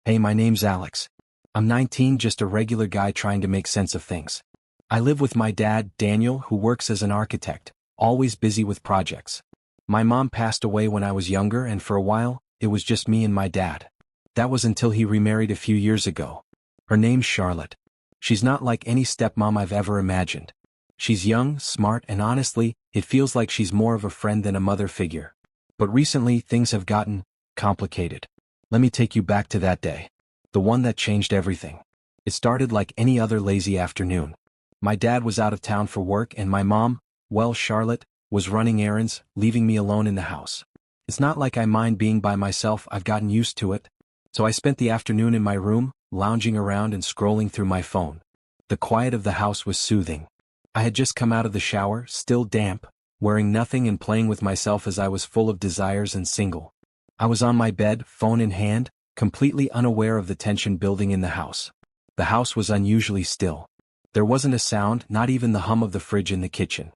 Hey, my name's Alex. I'm 19, just a regular guy trying to make sense of things. I live with my dad, Daniel, who works as an architect, always busy with projects. My mom passed away when I was younger, and for a while, it was just me and my dad. That was until he remarried a few years ago. Her name's Charlotte. She's not like any stepmom I've ever imagined. She's young, smart, and honestly, it feels like she's more of a friend than a mother figure. But recently, things have gotten complicated. Let me take you back to that day. The one that changed everything. It started like any other lazy afternoon. My dad was out of town for work and my mom, well, Charlotte, was running errands, leaving me alone in the house. It's not like I mind being by myself, I've gotten used to it. So I spent the afternoon in my room, lounging around and scrolling through my phone. The quiet of the house was soothing. I had just come out of the shower, still damp, wearing nothing and playing with myself as I was full of desires and single. I was on my bed, phone in hand, completely unaware of the tension building in the house. The house was unusually still. There wasn't a sound, not even the hum of the fridge in the kitchen.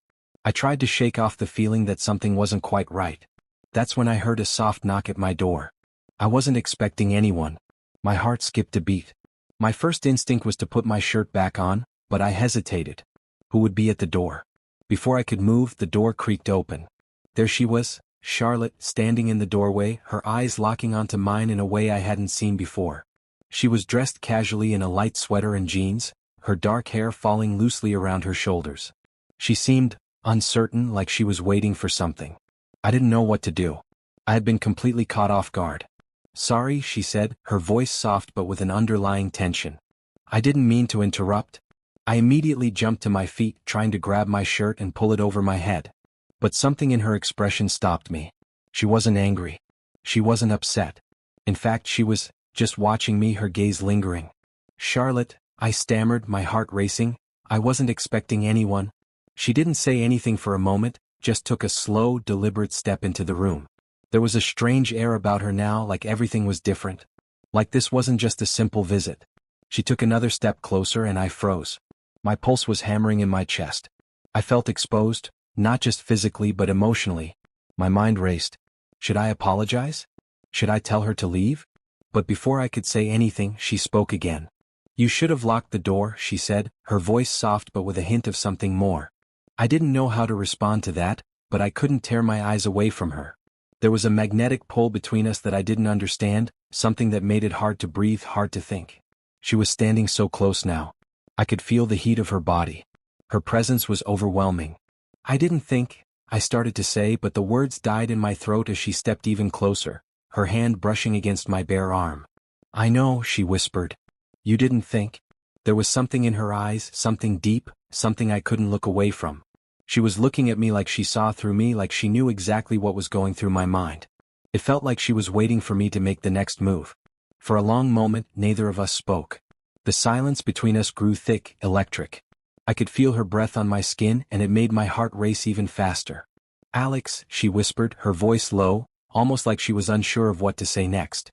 I tried to shake off the feeling that something wasn't quite right. That's when I heard a soft knock at my door. I wasn't expecting anyone. My heart skipped a beat. My first instinct was to put my shirt back on, but I hesitated. Who would be at the door? Before I could move, the door creaked open. There she was, Charlotte, standing in the doorway, her eyes locking onto mine in a way I hadn't seen before. She was dressed casually in a light sweater and jeans, her dark hair falling loosely around her shoulders. She seemed uncertain, like she was waiting for something. I didn't know what to do. I had been completely caught off guard. "Sorry," she said, her voice soft but with an underlying tension. I didn't mean to interrupt. I immediately jumped to my feet, trying to grab my shirt and pull it over my head. But something in her expression stopped me. She wasn't angry. She wasn't upset. In fact, she was just watching me, her gaze lingering. "Charlotte," I stammered, my heart racing. "I wasn't expecting anyone." She didn't say anything for a moment, just took a slow, deliberate step into the room. There was a strange air about her now, like everything was different. Like this wasn't just a simple visit. She took another step closer and I froze. My pulse was hammering in my chest. I felt exposed, not just physically but emotionally. My mind raced. Should I apologize? Should I tell her to leave? But before I could say anything, she spoke again. "You should have locked the door," she said, her voice soft but with a hint of something more. I didn't know how to respond to that, but I couldn't tear my eyes away from her. There was a magnetic pull between us that I didn't understand, something that made it hard to breathe, hard to think. She was standing so close now. I could feel the heat of her body. Her presence was overwhelming. "I didn't think," I started to say, but the words died in my throat as she stepped even closer, her hand brushing against my bare arm. "I know," she whispered. "You didn't think." There was something in her eyes, something deep, something I couldn't look away from. She was looking at me like she saw through me, like she knew exactly what was going through my mind. It felt like she was waiting for me to make the next move. For a long moment, neither of us spoke. The silence between us grew thick, electric. I could feel her breath on my skin and it made my heart race even faster. "Alex," she whispered, her voice low, almost like she was unsure of what to say next.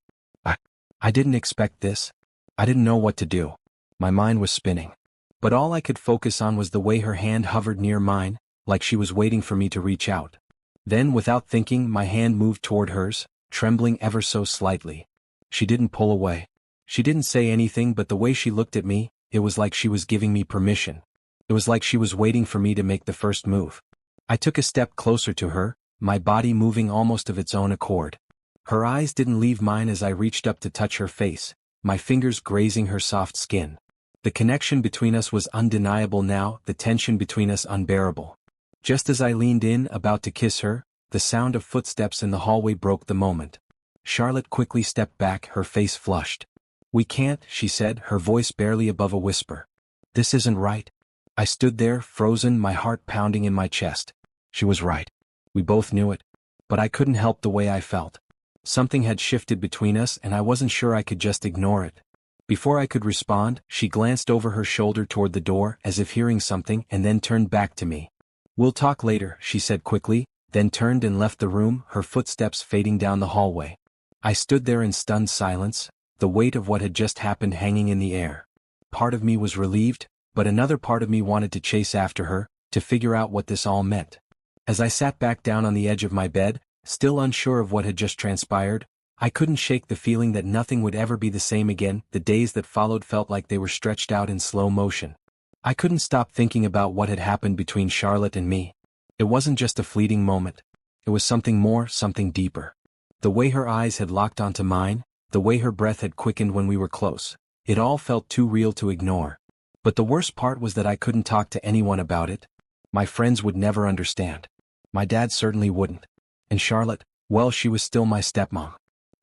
I didn't expect this. I didn't know what to do. My mind was spinning. But all I could focus on was the way her hand hovered near mine, like she was waiting for me to reach out. Then, without thinking, my hand moved toward hers, trembling ever so slightly. She didn't pull away. She didn't say anything, but the way she looked at me, it was like she was giving me permission. It was like she was waiting for me to make the first move. I took a step closer to her, my body moving almost of its own accord. Her eyes didn't leave mine as I reached up to touch her face, my fingers grazing her soft skin. The connection between us was undeniable now, the tension between us unbearable. Just as I leaned in, about to kiss her, the sound of footsteps in the hallway broke the moment. Charlotte quickly stepped back, her face flushed. "We can't," she said, her voice barely above a whisper. "This isn't right." I stood there, frozen, my heart pounding in my chest. She was right. We both knew it. But I couldn't help the way I felt. Something had shifted between us and I wasn't sure I could just ignore it. Before I could respond, she glanced over her shoulder toward the door as if hearing something and then turned back to me. "We'll talk later," she said quickly, then turned and left the room, her footsteps fading down the hallway. I stood there in stunned silence, the weight of what had just happened hanging in the air. Part of me was relieved, but another part of me wanted to chase after her, to figure out what this all meant. As I sat back down on the edge of my bed, still unsure of what had just transpired, I couldn't shake the feeling that nothing would ever be the same again. The days that followed felt like they were stretched out in slow motion. I couldn't stop thinking about what had happened between Charlotte and me. It wasn't just a fleeting moment. It was something more, something deeper. The way her eyes had locked onto mine, the way her breath had quickened when we were close, it all felt too real to ignore. But the worst part was that I couldn't talk to anyone about it. My friends would never understand. My dad certainly wouldn't. And Charlotte, well, she was still my stepmom.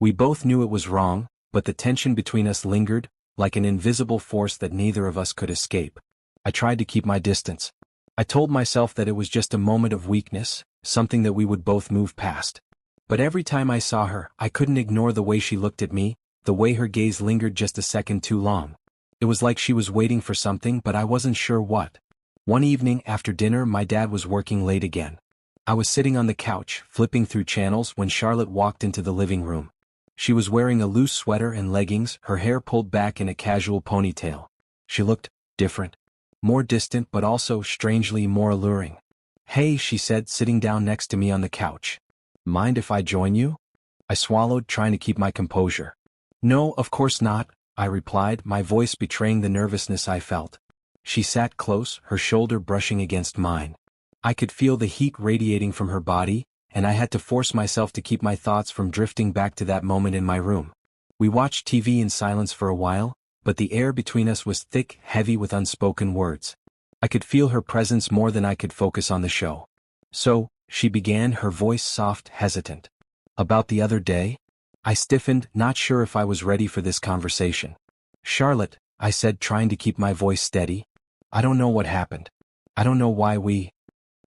We both knew it was wrong, but the tension between us lingered, like an invisible force that neither of us could escape. I tried to keep my distance. I told myself that it was just a moment of weakness, something that we would both move past. But every time I saw her, I couldn't ignore the way she looked at me, the way her gaze lingered just a second too long. It was like she was waiting for something, but I wasn't sure what. One evening after dinner, my dad was working late again. I was sitting on the couch, flipping through channels when Charlotte walked into the living room. She was wearing a loose sweater and leggings, her hair pulled back in a casual ponytail. She looked different. More distant but also strangely more alluring. "Hey," she said, sitting down next to me on the couch. "Mind if I join you?" I swallowed, trying to keep my composure. "No, of course not," I replied, my voice betraying the nervousness I felt. She sat close, her shoulder brushing against mine. I could feel the heat radiating from her body, and I had to force myself to keep my thoughts from drifting back to that moment in my room. We watched TV in silence for a while, but the air between us was thick, heavy with unspoken words. I could feel her presence more than I could focus on the show. "So," she began, her voice soft, hesitant. "About the other day?" I stiffened, not sure if I was ready for this conversation. "Charlotte," I said, trying to keep my voice steady, "I don't know what happened. I don't know why we—"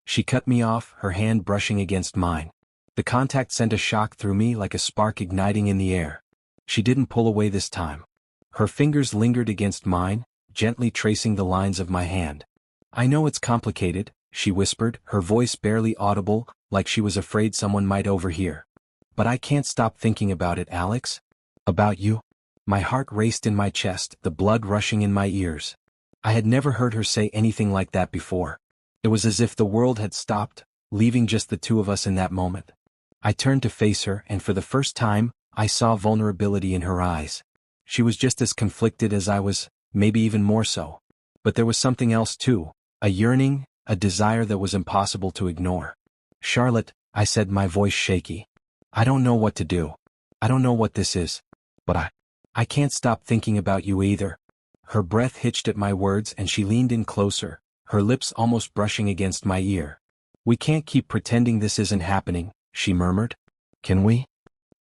She cut me off, her hand brushing against mine. The contact sent a shock through me like a spark igniting in the air. She didn't pull away this time. Her fingers lingered against mine, gently tracing the lines of my hand. "I know it's complicated," she whispered, her voice barely audible, like she was afraid someone might overhear. "But I can't stop thinking about it, Alex. About you." My heart raced in my chest, the blood rushing in my ears. I had never heard her say anything like that before. It was as if the world had stopped, leaving just the two of us in that moment. I turned to face her, and for the first time, I saw vulnerability in her eyes. She was just as conflicted as I was, maybe even more so. But there was something else too, a yearning, a desire that was impossible to ignore. "Charlotte," I said, my voice shaky. "I don't know what to do. I don't know what this is. But I can't stop thinking about you either." Her breath hitched at my words and she leaned in closer, her lips almost brushing against my ear. "We can't keep pretending this isn't happening," she murmured. "Can we?"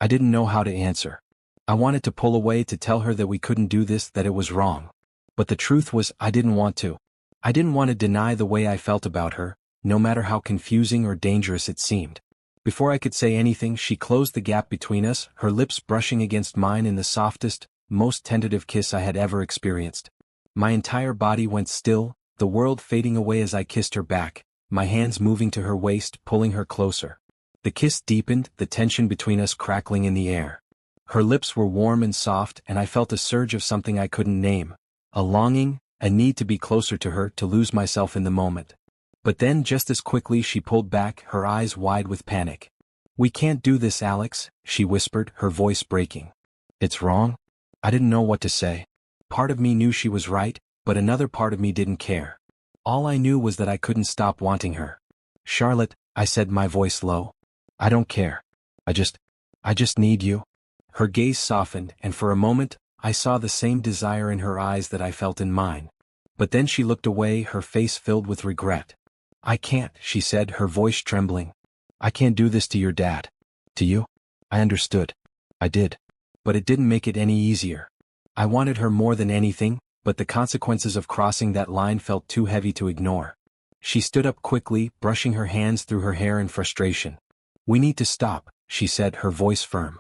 I didn't know how to answer. I wanted to pull away, to tell her that we couldn't do this, that it was wrong. But the truth was, I didn't want to. I didn't want to deny the way I felt about her, no matter how confusing or dangerous it seemed. Before I could say anything, she closed the gap between us, her lips brushing against mine in the softest, most tentative kiss I had ever experienced. My entire body went still, the world fading away as I kissed her back, my hands moving to her waist, pulling her closer. The kiss deepened, the tension between us crackling in the air. Her lips were warm and soft, and I felt a surge of something I couldn't name. A longing, a need to be closer to her, to lose myself in the moment. But then just as quickly she pulled back, her eyes wide with panic. "We can't do this, Alex," she whispered, her voice breaking. "It's wrong?" I didn't know what to say. Part of me knew she was right, but another part of me didn't care. All I knew was that I couldn't stop wanting her. "Charlotte," I said, my voice low. "I don't care. I just need you." Her gaze softened, and for a moment, I saw the same desire in her eyes that I felt in mine. But then she looked away, her face filled with regret. "I can't," she said, her voice trembling. "I can't do this to your dad." "To you?" I understood. I did. But it didn't make it any easier. I wanted her more than anything, but the consequences of crossing that line felt too heavy to ignore. She stood up quickly, brushing her hands through her hair in frustration. "We need to stop," she said, her voice firm.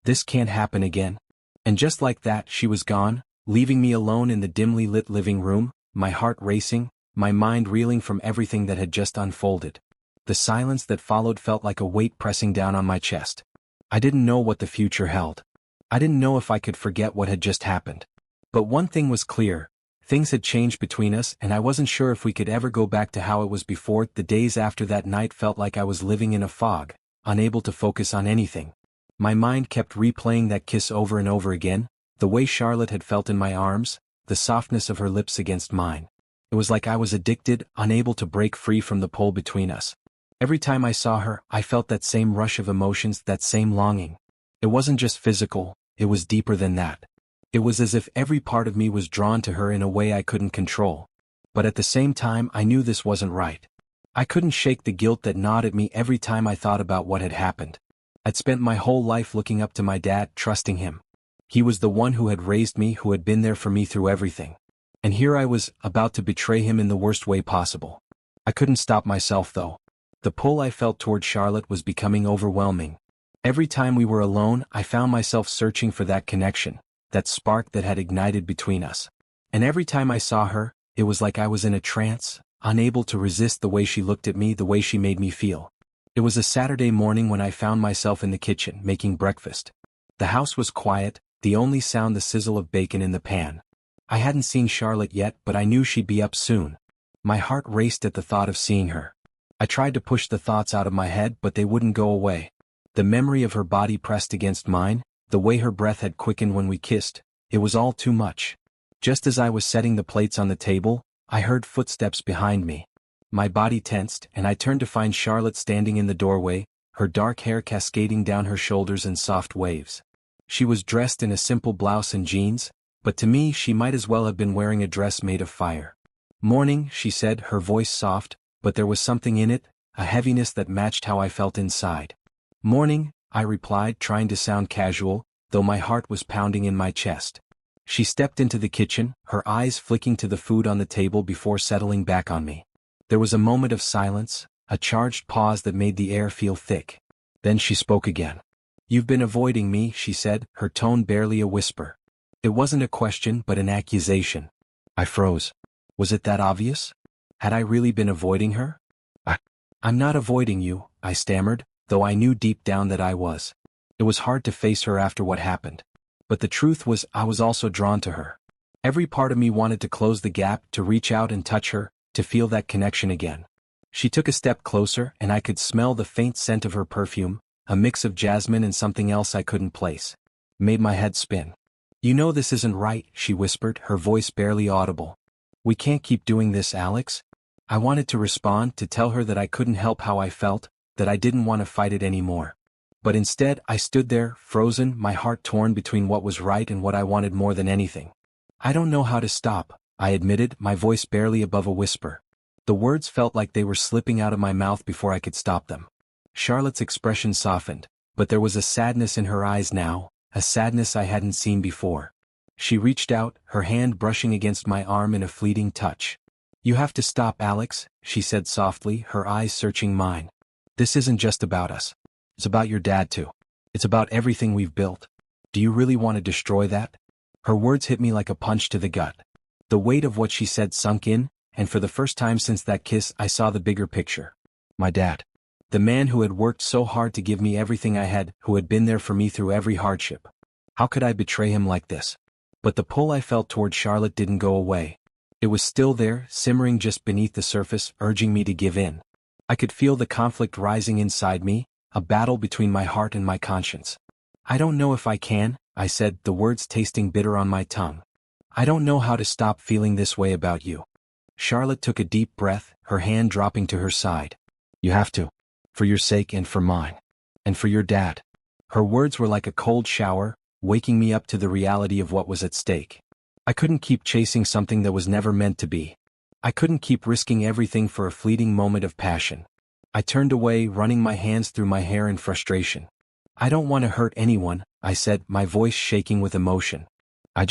"This can't happen again." And just like that, she was gone, leaving me alone in the dimly lit living room, my heart racing, my mind reeling from everything that had just unfolded. The silence that followed felt like a weight pressing down on my chest. I didn't know what the future held. I didn't know if I could forget what had just happened. But one thing was clear. Things had changed between us, and I wasn't sure if we could ever go back to how it was before. The days after that night felt like I was living in a fog, unable to focus on anything. My mind kept replaying that kiss over and over again, the way Charlotte had felt in my arms, the softness of her lips against mine. It was like I was addicted, unable to break free from the pull between us. Every time I saw her, I felt that same rush of emotions, that same longing. It wasn't just physical, it was deeper than that. It was as if every part of me was drawn to her in a way I couldn't control. But at the same time I knew this wasn't right. I couldn't shake the guilt that gnawed at me every time I thought about what had happened. I'd spent my whole life looking up to my dad, trusting him. He was the one who had raised me, who had been there for me through everything. And here I was, about to betray him in the worst way possible. I couldn't stop myself though. The pull I felt toward Charlotte was becoming overwhelming. Every time we were alone, I found myself searching for that connection, that spark that had ignited between us. And every time I saw her, it was like I was in a trance, unable to resist the way she looked at me, the way she made me feel. It was a Saturday morning when I found myself in the kitchen, making breakfast. The house was quiet, the only sound the sizzle of bacon in the pan. I hadn't seen Charlotte yet, but I knew she'd be up soon. My heart raced at the thought of seeing her. I tried to push the thoughts out of my head, but they wouldn't go away. The memory of her body pressed against mine, the way her breath had quickened when we kissed, it was all too much. Just as I was setting the plates on the table, I heard footsteps behind me. My body tensed, and I turned to find Charlotte standing in the doorway, her dark hair cascading down her shoulders in soft waves. She was dressed in a simple blouse and jeans, but to me she might as well have been wearing a dress made of fire. "Morning," she said, her voice soft, but there was something in it, a heaviness that matched how I felt inside. "Morning," I replied, trying to sound casual, though my heart was pounding in my chest. She stepped into the kitchen, her eyes flicking to the food on the table before settling back on me. There was a moment of silence, a charged pause that made the air feel thick. Then she spoke again. "You've been avoiding me," she said, her tone barely a whisper. It wasn't a question but an accusation. I froze. Was it that obvious? Had I really been avoiding her? I'm not avoiding you," I stammered, though I knew deep down that I was. It was hard to face her after what happened. But the truth was, I was also drawn to her. Every part of me wanted to close the gap, to reach out and touch her, to feel that connection again. She took a step closer, and I could smell the faint scent of her perfume, a mix of jasmine and something else I couldn't place. It made my head spin. "You know this isn't right," she whispered, her voice barely audible. "We can't keep doing this, Alex." I wanted to respond, to tell her that I couldn't help how I felt, that I didn't want to fight it anymore. But instead, I stood there, frozen, my heart torn between what was right and what I wanted more than anything. "I don't know how to stop," I admitted, my voice barely above a whisper. The words felt like they were slipping out of my mouth before I could stop them. Charlotte's expression softened, but there was a sadness in her eyes now, a sadness I hadn't seen before. She reached out, her hand brushing against my arm in a fleeting touch. "You have to stop, Alex," she said softly, her eyes searching mine. "This isn't just about us. It's about your dad too. It's about everything we've built. Do you really want to destroy that?" Her words hit me like a punch to the gut. The weight of what she said sunk in, and for the first time since that kiss I saw the bigger picture. My dad. The man who had worked so hard to give me everything I had, who had been there for me through every hardship. How could I betray him like this? But the pull I felt toward Charlotte didn't go away. It was still there, simmering just beneath the surface, urging me to give in. I could feel the conflict rising inside me, a battle between my heart and my conscience. "I don't know if I can," I said, the words tasting bitter on my tongue. "I don't know how to stop feeling this way about you." Charlotte took a deep breath, her hand dropping to her side. "You have to. For your sake and for mine. And for your dad." Her words were like a cold shower, waking me up to the reality of what was at stake. I couldn't keep chasing something that was never meant to be. I couldn't keep risking everything for a fleeting moment of passion. I turned away, running my hands through my hair in frustration. "I don't want to hurt anyone," I said, my voice shaking with emotion. I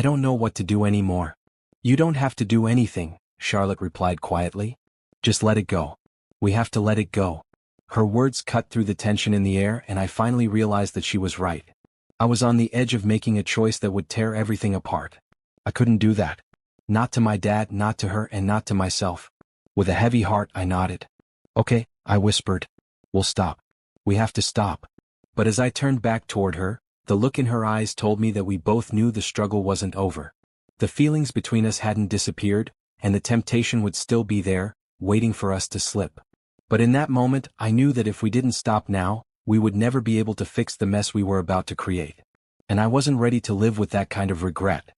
don't know what to do anymore." "You don't have to do anything," Charlotte replied quietly. "Just let it go. We have to let it go." Her words cut through the tension in the air, and I finally realized that she was right. I was on the edge of making a choice that would tear everything apart. I couldn't do that. Not to my dad, not to her, and not to myself. With a heavy heart, I nodded. "Okay," I whispered. "We'll stop. We have to stop." But as I turned back toward her, the look in her eyes told me that we both knew the struggle wasn't over. The feelings between us hadn't disappeared, and the temptation would still be there, waiting for us to slip. But in that moment, I knew that if we didn't stop now, we would never be able to fix the mess we were about to create. And I wasn't ready to live with that kind of regret.